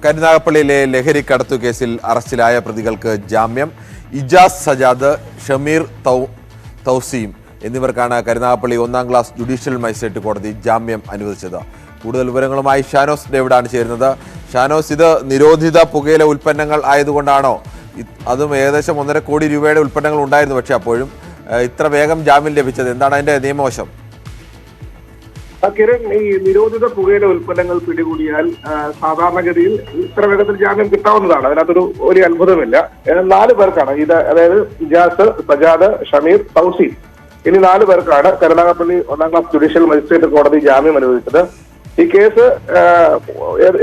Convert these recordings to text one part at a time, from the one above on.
കരുനാഗപ്പള്ളിയിലെ ലഹരി കടത്തു കേസിൽ അറസ്റ്റിലായ പ്രതികൾക്ക് ജാമ്യം. ഇജാസ് സജാദ്, ഷമീർ തൗസീം എന്നിവർക്കാണ് കരുനാഗപ്പള്ളി 1-ാം ക്ലാസ് ജുഡീഷ്യൽ മജിസ്ട്രേറ്റ് കോടതി ജാമ്യം അനുവദിച്ചത്. കൂടുതൽ വിവരങ്ങളുമായി ഷാനോസ് ഡേവിഡാണ് ചേരുന്നത്. ഷാനോസ്, ഇത് നിരോധിത പുകയില ഉൽപ്പന്നങ്ങൾ ആയതുകൊണ്ടാണോ? അതും ഏകദേശം 1.5 കോടി രൂപയുടെ ഉൽപ്പന്നങ്ങൾ ഉണ്ടായിരുന്നു, പക്ഷേ അപ്പോഴും ഇത്ര വേഗം ജാമ്യം ലഭിച്ചത് എന്താണ് അതിന്റെ നിയമവശം? കിരൺ, ഈ നിരോധിത പുകയില ഉൽപ്പന്നങ്ങൾ പിടികൂടിയാൽ സാധാരണഗതിയിൽ ഇത്ര വേഗത്തിൽ ജാമ്യം കിട്ടാവുന്നതാണ്. അതിനകത്തൊരു ഒരു അത്ഭുതമില്ല. 4 പേർക്കാണ് ഇത്, അതായത് ഇജാസ്, സജാദ്, ഷമീർ, തൗസീം എന്നീ 4 പേർക്കാണ് കരുനാഗപ്പള്ളി 1-ാം ക്ലാസ് ജുഡീഷ്യൽ മജിസ്ട്രേറ്റ് കോടതി ജാമ്യം അനുവദിച്ചത്. ഈ കേസ്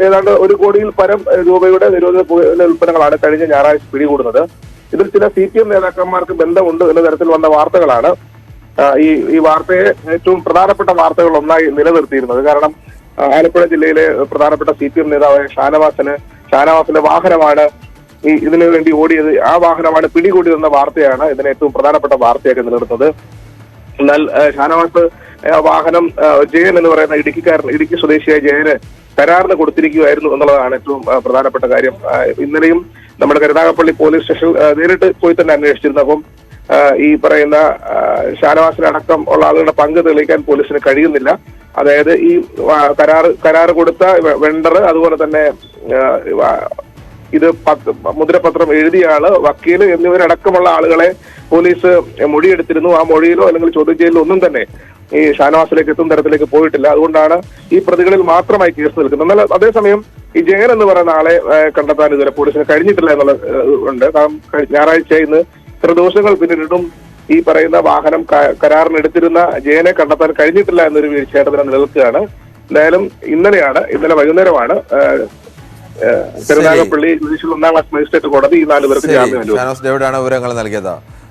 ഏതാണ്ട് 1 കോടിയിൽ പരം രൂപയുടെ നിരോധിത പുകയില ഉൽപ്പന്നങ്ങളാണ് കഴിഞ്ഞ ഞായറാഴ്ച പിടികൂടുന്നത്. ഇതിൽ ചില CPM നേതാക്കന്മാർക്ക് ബന്ധമുണ്ട് എന്ന തരത്തിൽ വന്ന വാർത്തകളാണ് ഈ വാർത്തയെ ഏറ്റവും പ്രധാനപ്പെട്ട വാർത്തകൾ ഒന്നായി നിലനിർത്തിയിരുന്നത്. കാരണം ആലപ്പുഴ ജില്ലയിലെ പ്രധാനപ്പെട്ട CPM നേതാവായ ഷാനവാസിന്റെ വാഹനമാണ് ഇതിനു വേണ്ടി ഓടിയത്. ആ വാഹനമാണ് പിടികൂടിയതെന്ന വാർത്തയാണ് ഇതിനെ ഏറ്റവും പ്രധാനപ്പെട്ട വാർത്തയാക്കി നിലനിർത്തുന്നത്. എന്നാൽ ഷാനവാസ് വാഹനം ജയൻ എന്ന് പറയുന്ന ഇടുക്കി സ്വദേശിയായ ജയന് കരാറിന് കൊടുത്തിരിക്കുകയായിരുന്നു എന്നുള്ളതാണ് ഏറ്റവും പ്രധാനപ്പെട്ട കാര്യം. ഇന്നലെയും നമ്മുടെ കരുനാഗപ്പള്ളി പോലീസ് സ്റ്റേഷൻ നേരിട്ട് പോയി തന്നെ അന്വേഷിച്ചിരുന്നപ്പം ഈ പറയുന്ന ഷാനവാസിനടക്കം ഉള്ള ആളുകളുടെ പങ്ക് തെളിയിക്കാൻ പോലീസിന് കഴിയുന്നില്ല. അതായത് ഈ കരാറ് കൊടുത്ത വെണ്ടർ, അതുപോലെ തന്നെ ഇത് മുദ്രപത്രം എഴുതിയ ആള്, വക്കീല് എന്നിവരടക്കമുള്ള ആളുകളെ പോലീസ് മൊഴിയെടുത്തിരുന്നു. ആ മൊഴിയിലോ അല്ലെങ്കിൽ ചോദ്യം ചെയ്യലോ ഒന്നും തന്നെ ഈ ഷാനവാസിലേക്ക് എത്തുന്ന തരത്തിലേക്ക് പോയിട്ടില്ല. അതുകൊണ്ടാണ് ഈ പ്രതികളിൽ മാത്രമായി കേസ് നിൽക്കുന്നത്. എന്നാൽ അതേസമയം ഈ ജയൻ എന്ന് പറയുന്ന ആളെ കണ്ടെത്താൻ ഇതുവരെ പോലീസിന് കഴിഞ്ഞിട്ടില്ല എന്നുള്ള ഉണ്ട്. കാരണം ഞായറാഴ്ച ഇന്ന് ഇത്ര ദിവസങ്ങൾ പിന്നിട്ടും ഈ പറയുന്ന വാഹനം കരാറിനെടുത്തിരുന്ന ജയനെ കണ്ടെത്താൻ കഴിഞ്ഞിട്ടില്ല എന്നൊരു വീഴ്ചയായിട്ട് തന്നെ നിലനിൽക്കുകയാണ്. എന്തായാലും ഇന്നലെ വൈകുന്നേരമാണ് കരുനാഗപ്പള്ളി ജുഡീഷ്യൽ 1-ാം ക്ലാസ് മജിസ്ട്രേറ്റ് കോടതി ഈ 4 പേർക്ക് ജാമ്യം അനുവദിച്ചത്. വിവരങ്ങൾ നൽകിയത്.